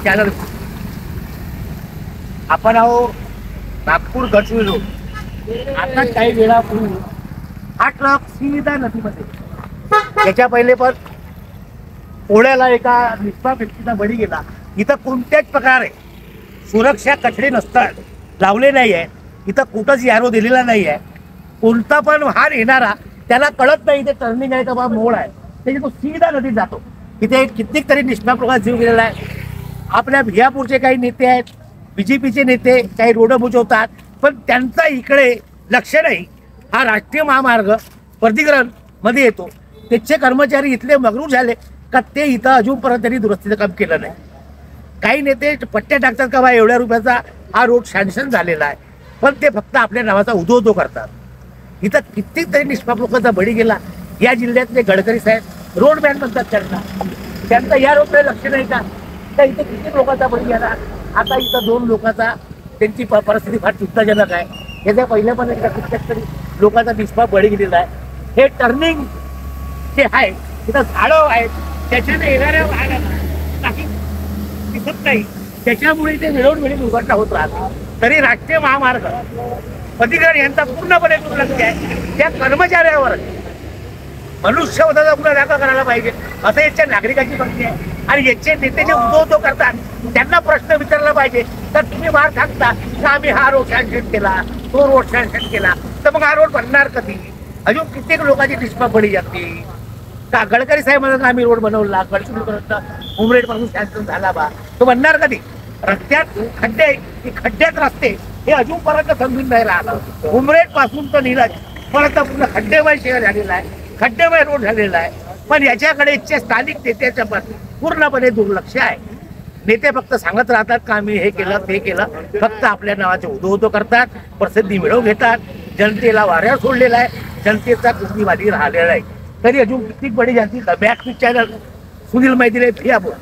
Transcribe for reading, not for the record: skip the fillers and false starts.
Channel आपण आहो Nagpur Gadchiroli road. आता काही वेळापूर्वी हा ट्रक सीधा नदीमध्ये, त्याच्या पहिले पण ओढ्याला एका निष्पाप व्यक्तीचा बळी गेला. इथं कोणत्याच प्रकारे सुरक्षा कठडे नसतात, लावले नाही आहे. इथं कुठंच यारो दिलेला नाही आहे. कोणता पण वाहन येणारा त्याला कळत नाही ते टर्निंग आहे का बा मोड आहे, त्याची तो सीधा नदीत जातो. इथे कित्येक तरी निष्पाप लोकांचा जीव गेलेला आहे. आपल्या भियापूरचे काही नेते आहेत, बीजेपीचे नेते काही रोड बुजवतात, पण त्यांचा इकडे लक्ष नाही. हा राष्ट्रीय महामार्ग प्राधिकरण मध्ये येतो, त्याचे कर्मचारी इथले मगरूर झाले का ते इथं अजूनपर्यंत त्यांनी दुरुस्तीचं काम केलं नाही. काही नेते पट्ट्या टाकतात का बा एवढ्या रुपयाचा हा रोड सँक्शन झालेला आहे, पण ते फक्त आपल्या नावाचा उदो करतात. इथं कित्येक तरी निष्पाप लोकांचा बळी गेला. या जिल्ह्यातले गडकरी साहेब रोडमॅन म्हणतात त्यांचा या रोडकडे लक्ष नाही का? इथे कित्येक लोकांचा बळी गेला. आता इथं 2 लोकांचा त्यांची परिस्थिती फार चिंताजनक आहे. याच्या पहिल्या पण एकदा कित्येक तरी लोकांचा निष्पाप बळी गेलेला आहे. हे टर्निंग जे आहे तिथं झाडं आहेत, त्याच्याने येणाऱ्या वाहनांना काही दिसत नाही, त्याच्यामुळे ते वेळोवेळी दुर्घटना होत राहते. तरी राष्ट्रीय महामार्ग प्राधिकरण यांचा पूर्णपणे दुर्लक्ष आहे. त्या कर्मचाऱ्यावर मनुष्यवधाचा गुन्हा दाखल करायला पाहिजे असं याच्या नागरिकांची मागणी आहे. आणि याचे नेते जे उदो करतात त्यांना प्रश्न विचारला पाहिजे, तर तुम्ही मार सांगता का आम्ही हा रोड सँक्शन केला, तो रोड सँक्शन केला, तर मग हा रोड बनणार कधी? अजून कित्येक लोकांची निष्पाप बळी जाते का? गडकरी साहेब म्हणतात आम्ही रोड बनवला, गडचिरोलीपर्यंत उमरेड पासून सँक्शन झाला बा, तो बनणार कधी? रस्त्यात खड्डे, खड्ड्यात रस्ते हे अजूनपर्यंत समजून नाही राहिलं. उमरेड पासून तर नीरज परत पूर्ण खड्डेमय शहर झालेला आहे, खड्डेमय रोड झालेला आहे. पण याच्याकडे स्थानिक नेत्याच्या पूर्णपणे दुर्लक्ष आहे. नेते फक्त सांगत राहतात का आम्ही हे केलं ते केलं, फक्त आपल्या नावाचे उदो करतात, प्रसिद्धी मिळवून घेतात. जनतेला वाऱ्यावर सोडलेला आहे, जनतेचा कुस्तीवादी राहिलेला आहे. तरी अजून किती बडी जाती बॅक चॅनल सुनील मैत्री भियापूर.